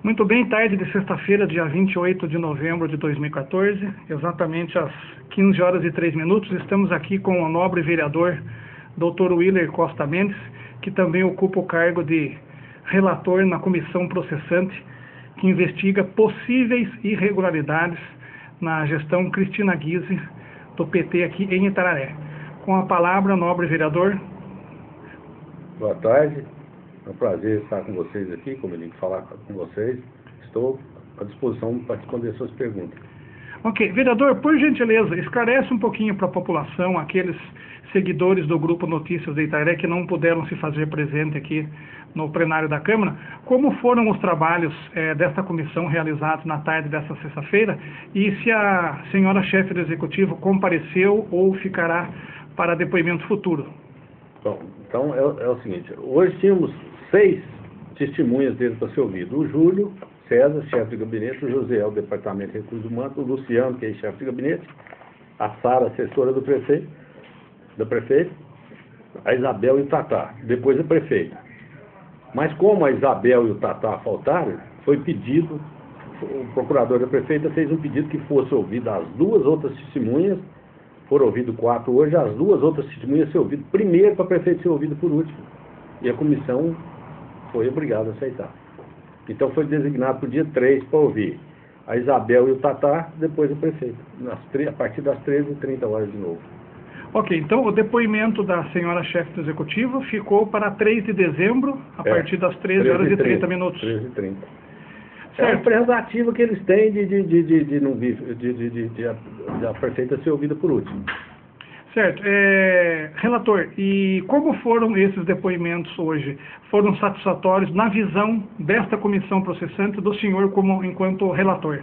Muito bem, tarde de sexta-feira, dia 28 de novembro de 2014, exatamente às 15 horas e 3 minutos, estamos aqui com o nobre vereador Dr. Willer Costa Mendes, que também ocupa o cargo de relator na comissão processante, que investiga possíveis irregularidades na gestão Cristina Guise, do PT aqui em Itararé. Com a palavra, nobre vereador. Boa tarde, é um prazer estar com vocês aqui, como eu tenho que falar com vocês. Estou à disposição para responder suas perguntas. Ok, vereador, por gentileza, esclarece um pouquinho para a população, aqueles seguidores do Grupo Notícias de Itararé que não puderam se fazer presente aqui no plenário da Câmara, como foram os trabalhos desta comissão realizados na tarde desta sexta-feira e se a senhora chefe do Executivo compareceu ou ficará para depoimento futuro. Bom, então é o seguinte, hoje tínhamos 6 testemunhas dele para ser ouvido. O Júlio César, chefe de gabinete, o José, o Departamento de Recursos Humanos, o Luciano, que é chefe de gabinete, a Sara, assessora do prefeito, a Isabel e o Tatá, depois a prefeita. Mas como a Isabel e o Tatá faltaram, foi pedido, o procurador da prefeita fez um pedido que fosse ouvida as 2 outras testemunhas. Foram ouvidos 4 hoje, as 2 outras testemunhas ser ouvidas primeiro para a prefeita ser ouvida por último. E a comissão foi obrigada a aceitar. Então foi designado para o dia 3 para ouvir a Isabel e o Tatá, depois a prefeita, a partir das 13h30 de novo. Ok, então o depoimento da senhora chefe do Executivo ficou para 3 de dezembro, a partir das 13h30. 13h30. É a prerrogativa que eles têm de a prefeita ser ouvida por último. Certo. Relator, e como foram esses depoimentos hoje? Foram satisfatórios na visão desta comissão processante do senhor como enquanto relator?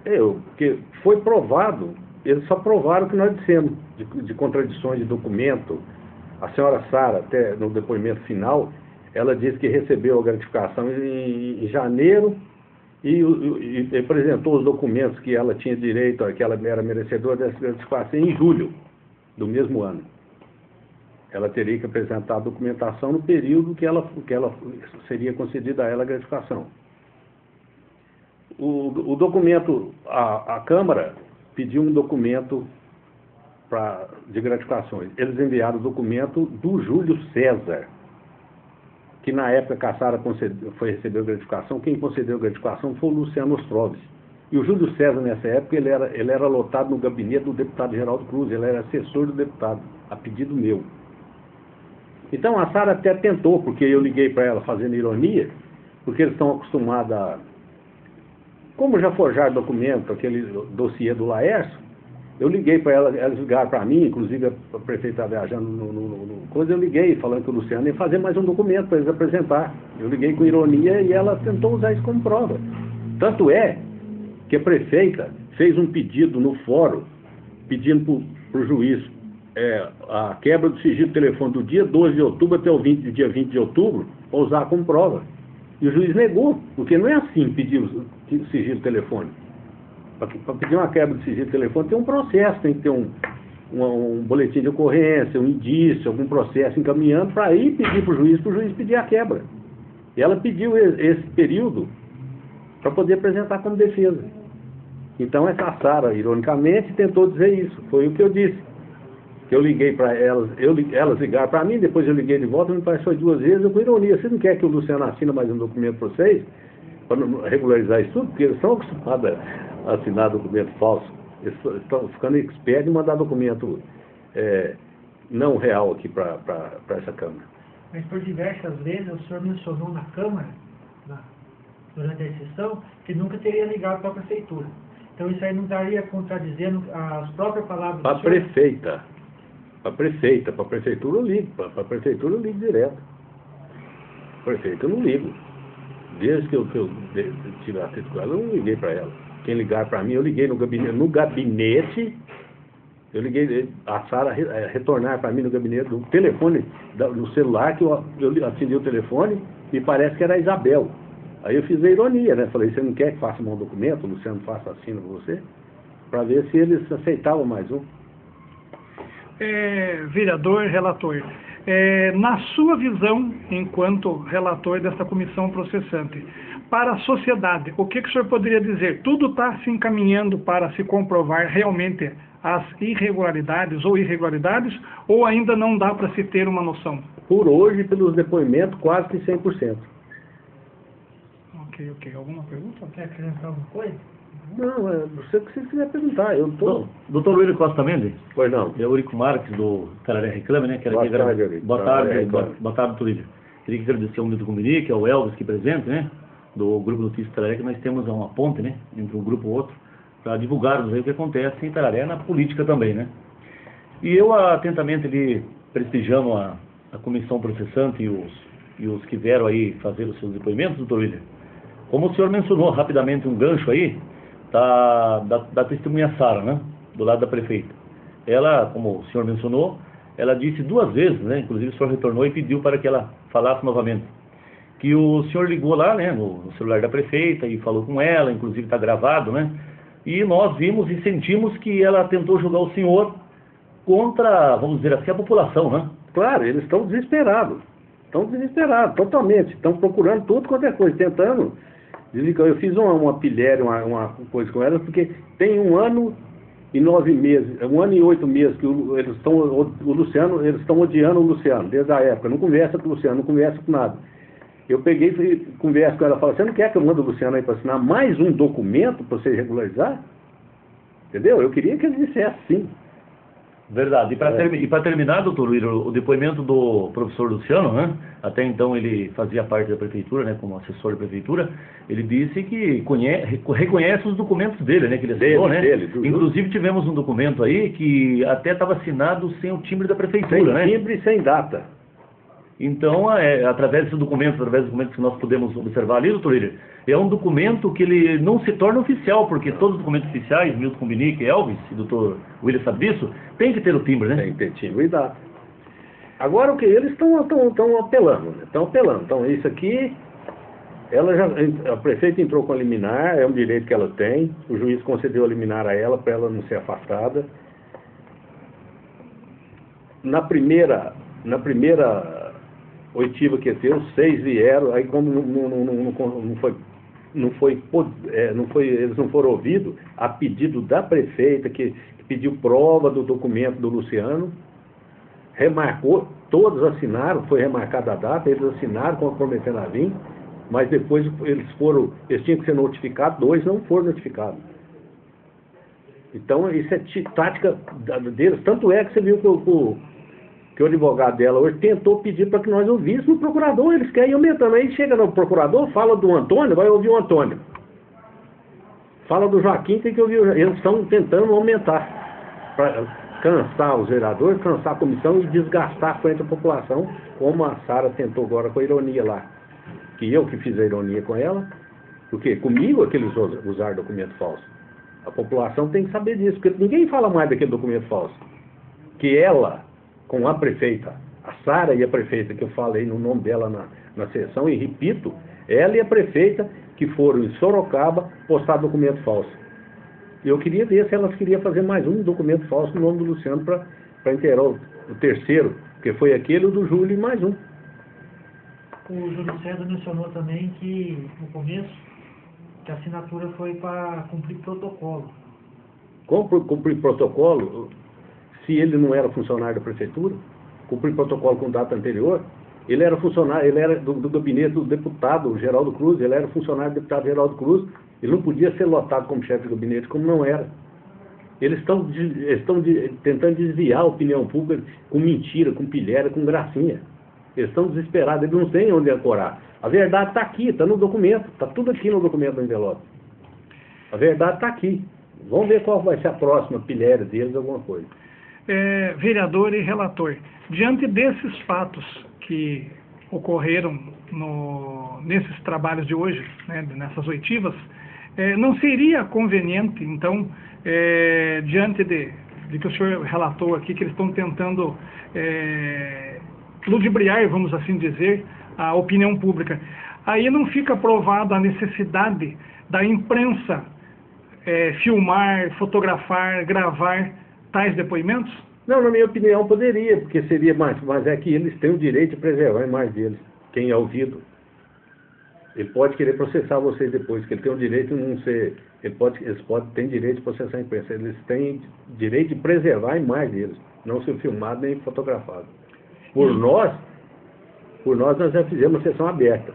Porque foi provado, eles só provaram o que nós dissemos, de contradições de documento. A senhora Sara, até no depoimento final, ela disse que recebeu a gratificação em janeiro e apresentou os documentos que ela tinha direito, que ela era merecedora dessa gratificação em julho do mesmo ano. Ela teria que apresentar a documentação no período que ela seria concedida a ela a gratificação. O documento, a Câmara pediu um documento de gratificações. Eles enviaram o documento do Júlio César, que na época que a Sara foi receber a gratificação, quem concedeu a gratificação foi o Luciano Ostroves. E o Júlio César, nessa época, ele era lotado no gabinete do deputado Geraldo Cruz, ele era assessor do deputado, a pedido meu. Então a Sara até tentou, porque eu liguei para ela fazendo ironia, porque eles estão acostumados a... Como já forjaram documento, aquele dossiê do Laércio, eu liguei para ela, elas ligaram para mim, inclusive a prefeita estava viajando no coisa, eu liguei falando que o Luciano ia fazer mais um documento para eles apresentar. Eu liguei com ironia e ela tentou usar isso como prova. Tanto é que a prefeita fez um pedido no fórum, pedindo para o juiz a quebra do sigilo telefone do dia 12 de outubro até o dia 20 de outubro, para usar como prova. E o juiz negou, porque não é assim pedir o sigilo telefone. Para pedir uma quebra de sigilo de telefone tem um processo, tem que ter um boletim de ocorrência, um indício, algum processo encaminhando para aí pedir para o juiz pedir a quebra. E ela pediu esse período para poder apresentar como defesa. Então essa Sara, ironicamente, tentou dizer isso. Foi o que eu disse. Que eu liguei para elas, elas ligaram para mim, depois eu liguei de volta, me parece que foi 2 vezes, eu com ironia. Vocês não querem que o Luciano assine mais um documento para vocês? Para regularizar isso tudo? Porque eles são acostumados a assinar documento falso. Eles estão ficando expertos em mandar documento não real aqui para essa Câmara. Mas por diversas vezes o senhor mencionou na Câmara, durante a sessão, que nunca teria ligado para a Prefeitura. Então isso aí não estaria contradizendo as próprias palavras para do senhor? Para a Prefeitura eu ligo. Para a Prefeitura eu ligo direto. Para a Prefeitura eu não ligo. Desde que eu tive atrito com ela, eu não liguei para ela. Quem ligar para mim, eu liguei no gabinete, eu liguei a Sara retornar para mim no gabinete, do telefone, no celular, que eu atendi o telefone, e parece que era a Isabel. Aí eu fiz a ironia, né? Falei, você não quer que faça um documento, o Luciano faça assino para você? Para ver se eles aceitavam mais um. Vereador, relator, Na sua visão, enquanto relator desta comissão processante, para a sociedade, o que o senhor poderia dizer? Tudo está se encaminhando para se comprovar realmente as irregularidades ou ainda não dá para se ter uma noção? Por hoje, pelos depoimentos, quase que 100%. Ok. Alguma pergunta? Quer acrescentar alguma coisa? Não, você que você quiser perguntar, eu tô... Doutor William Costa Mendes? Pois não. É o Eurico Marques, do Tararé Reclame, né? Boa tarde, Eurico. Boa tarde, doutor William. Queria agradecer ao Milton Comunique, ao Elvis aqui presente, né? Do Grupo Notícias Tararé, que nós temos uma ponte, né? Entre um grupo e outro, para divulgarmos aí o que acontece em Tararé, na política também, né? E eu atentamente ali prestigiando a comissão processante e os que vieram aí fazer os seus depoimentos, doutor William. Como o senhor mencionou rapidamente um gancho aí, da testemunha Sara, né? Do lado da prefeita. Ela, como o senhor mencionou, ela disse 2 vezes, né? Inclusive o senhor retornou e pediu para que ela falasse novamente. Que o senhor ligou lá, né? No celular da prefeita e falou com ela, inclusive está gravado, né? E nós vimos e sentimos que ela tentou jogar o senhor contra, vamos dizer assim, a população, né? Claro, eles estão desesperados. Totalmente. Estão procurando tudo quanto é coisa, tentando. Eu fiz uma pilhéria, uma coisa com elas, porque tem 1 ano e 9 meses, 1 ano e 8 meses que eles estão odiando o Luciano, desde a época. Não conversa com o Luciano, não conversa com nada. Eu peguei e converso com ela, falo, você não quer que eu mande o Luciano aí para assinar mais um documento para você regularizar? Entendeu? Eu queria que ele dissesse sim. Verdade. E para terminar, doutor William, o depoimento do professor Luciano, né? Até então ele fazia parte da prefeitura, né? Como assessor da prefeitura, ele disse que reconhece os documentos dele, né? Que ele assinou, né? Inclusive tivemos um documento aí que até estava assinado sem o timbre da prefeitura, né? Sem timbre e sem data. Então, através dos documentos que nós podemos observar ali, doutor William, é um documento que ele não se torna oficial, porque todos os documentos oficiais, Milton Comunique, Elvis, e doutor William sabe disso, tem que ter o timbre, né? Tem que ter timbre e data. Agora, o que? Eles estão apelando, né? Estão apelando. Então, isso aqui, a prefeita entrou com a liminar, é um direito que ela tem, o juiz concedeu a liminar a ela, para ela não ser afastada. Na primeira oitiva que teve, 6 vieram, aí como eles não foram ouvidos, a pedido da prefeita, que pediu prova do documento do Luciano, remarcou, todos assinaram, foi remarcada a data, eles assinaram comprometendo a vir, mas depois eles tinham que ser notificados, 2 não foram notificados. Então isso é tática deles, tanto é que você viu que o advogado dela hoje tentou pedir para que nós ouvíssemos o procurador, eles querem ir aumentando. Aí chega no procurador, fala do Antônio, vai ouvir o Antônio. Fala do Joaquim, tem que ouvir o Joaquim. Eles estão tentando aumentar, para cansar os vereadores, cansar a comissão e desgastar frente à população, como a Sara tentou agora com a ironia lá. Que eu que fiz a ironia com ela, porque comigo é que eles usaram documento falso. A população tem que saber disso, porque ninguém fala mais daquele documento falso. Que ela, com a prefeita, a Sara e a prefeita, que eu falei no nome dela na sessão, e repito, ela e a prefeita que foram em Sorocaba postar documento falso. Eu queria ver se elas queriam fazer mais um documento falso no nome do Luciano para inteirar o terceiro, porque foi aquele, o do Júlio e mais um. O Júlio César mencionou também que, no começo, que a assinatura foi para cumprir protocolo. Como cumprir protocolo? Se ele não era funcionário da prefeitura, cumprir protocolo com data anterior, ele era funcionário, ele era do gabinete do deputado Geraldo Cruz, ele era funcionário do deputado Geraldo Cruz, ele não podia ser lotado como chefe de gabinete, como não era. Eles estão tentando desviar a opinião pública com mentira, com pilhéria, com gracinha. Eles estão desesperados, eles não têm onde ancorar. A verdade está aqui, está no documento, está tudo aqui no documento do envelope. A verdade está aqui. Vamos ver qual vai ser a próxima pilhéria deles, alguma coisa. Vereador e relator, diante desses fatos que ocorreram nesses trabalhos de hoje, né, nessas oitivas, não seria conveniente, então, diante de que o senhor relatou aqui, que eles estão tentando ludibriar, vamos assim dizer, a opinião pública, aí não fica provada a necessidade da imprensa filmar, fotografar, gravar tais depoimentos? Não, na minha opinião poderia, porque seria mais, mas é que eles têm o direito de preservar a imagem deles, quem é ouvido. Ele pode querer processar vocês depois, que ele tem o direito de não ser, eles podem direito de processar a imprensa, eles têm direito de preservar a imagem deles, não ser filmado nem fotografado. Por nós já fizemos uma sessão aberta.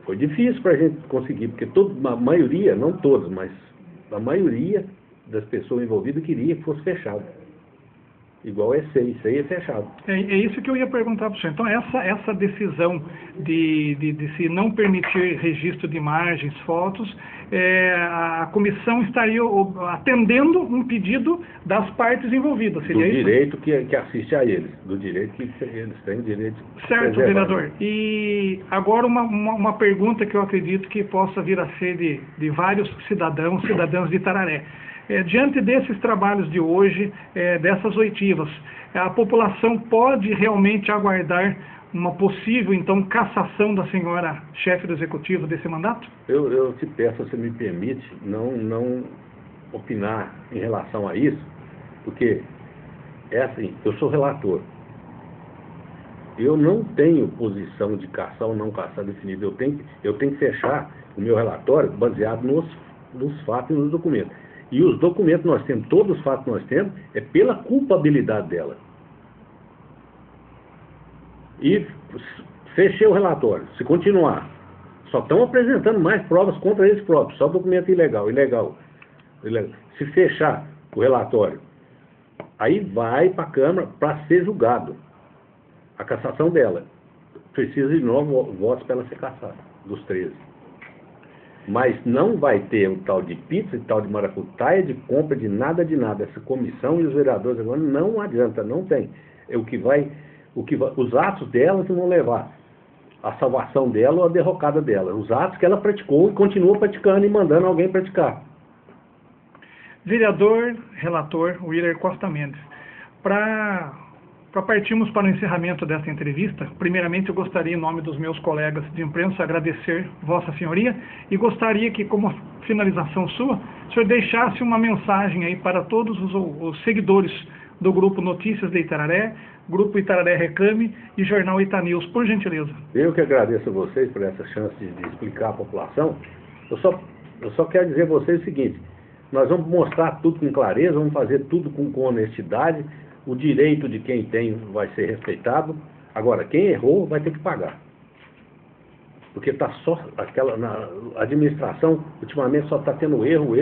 Foi difícil para a gente conseguir, porque a maioria, não todos, mas a maioria das pessoas envolvidas queria que fosse fechado. Igual é SEI é fechado. É isso que eu ia perguntar para o senhor. Então, essa decisão de se não permitir registro de imagens, fotos, a comissão estaria atendendo um pedido das partes envolvidas, seria isso? Do direito que assiste a eles, do direito que eles têm direito. Certo, vereador. E agora uma pergunta que eu acredito que possa vir a ser de vários cidadãos de Itararé. Diante desses trabalhos de hoje, dessas oitivas, a população pode realmente aguardar uma possível, então, cassação da senhora chefe do executivo desse mandato? Eu te peço, se você me permite, não opinar em relação a isso, porque é assim, eu sou relator. Eu não tenho posição de caçar ou não caçar definida. Eu tenho que fechar o meu relatório baseado nos fatos e nos documentos. E os documentos que nós temos, todos os fatos que nós temos, é pela culpabilidade dela. E fechei o relatório. Se continuar, só estão apresentando mais provas contra eles próprios, só documento ilegal. Se fechar o relatório, aí vai para a Câmara para ser julgado. A cassação dela. Precisa de 9 votos para ela ser cassada, dos 13. Mas não vai ter um tal de pizza e tal de maracutaia, de compra de nada. Essa comissão e os vereadores agora não adianta, não tem. Os atos dela que vão levar a salvação dela ou a derrocada dela. Os atos que ela praticou e continua praticando e mandando alguém praticar. Vereador, relator, Willer Costa Mendes. Para partirmos para o encerramento desta entrevista, primeiramente eu gostaria, em nome dos meus colegas de imprensa, agradecer Vossa Senhoria e gostaria que, como finalização sua, o senhor deixasse uma mensagem aí para todos os seguidores do Grupo Notícias de Itararé, Grupo Itararé Reclame e Jornal Itanews, por gentileza. Eu que agradeço a vocês por essa chance de explicar à população. Eu só quero dizer a vocês o seguinte: nós vamos mostrar tudo com clareza, vamos fazer tudo com honestidade. O direito de quem tem vai ser respeitado. Agora, quem errou vai ter que pagar. Porque está só na administração, ultimamente só está tendo erro.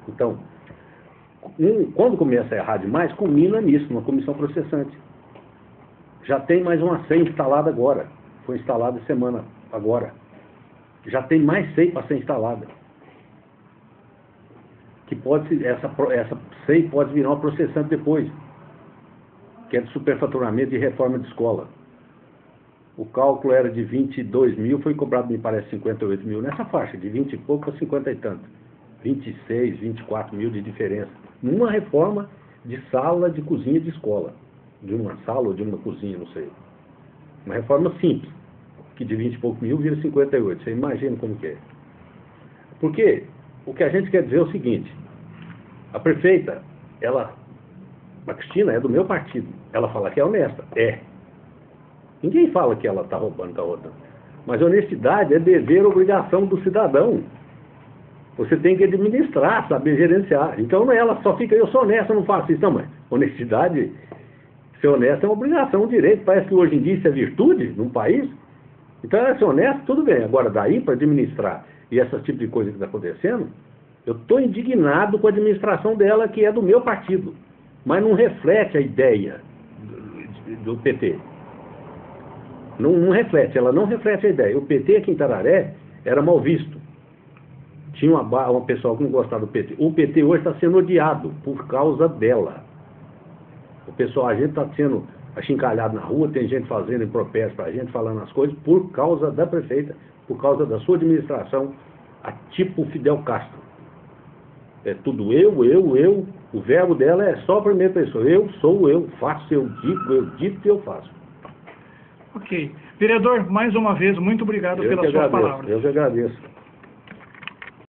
Então, quando começa a errar demais, culmina nisso, numa comissão processante. Já tem mais uma SEI instalada agora. Foi instalada semana agora. Já tem mais SEI para ser instalada. Que essa SEI pode virar uma processante depois, que é de superfaturamento de reforma de escola. O cálculo era de 22 mil, foi cobrado, me parece, 58 mil, nessa faixa, de 20 e pouco a 50 e tanto. 26, 24 mil de diferença. Numa reforma de sala de cozinha de escola. De uma sala ou de uma cozinha, não sei. Uma reforma simples, que de 20 e pouco mil vira 58. Você imagina como que é. Porque o que a gente quer dizer é o seguinte: a prefeita, a Cristina é do meu partido, ela fala que é honesta, ninguém fala que ela está roubando, está rodando, mas honestidade é dever, obrigação do cidadão. Você tem que administrar, saber gerenciar. Então ela só fica, eu sou honesta, não faço isso. Não, mas honestidade, ser honesto é uma obrigação, um direito. Parece que hoje em dia isso é virtude num país. Então ela ser honesta, tudo bem. Agora daí para administrar e esse tipo de coisa que está acontecendo, eu estou indignado com a administração dela, que é do meu partido, mas não reflete a ideia do PT. Não reflete, ela não reflete a ideia. O PT aqui em Itararé era mal visto. Tinha uma pessoa que não gostava do PT. O PT hoje está sendo odiado por causa dela. A gente está sendo achincalhado na rua, tem gente fazendo impropérios para a gente, falando as coisas, por causa da prefeita, por causa da sua administração, a tipo Fidel Castro. É tudo eu, o verbo dela é só a primeira pessoa. Eu sou eu, faço, eu dito que eu faço. Ok. Vereador, mais uma vez, muito obrigado pelas suas palavras. Eu que agradeço.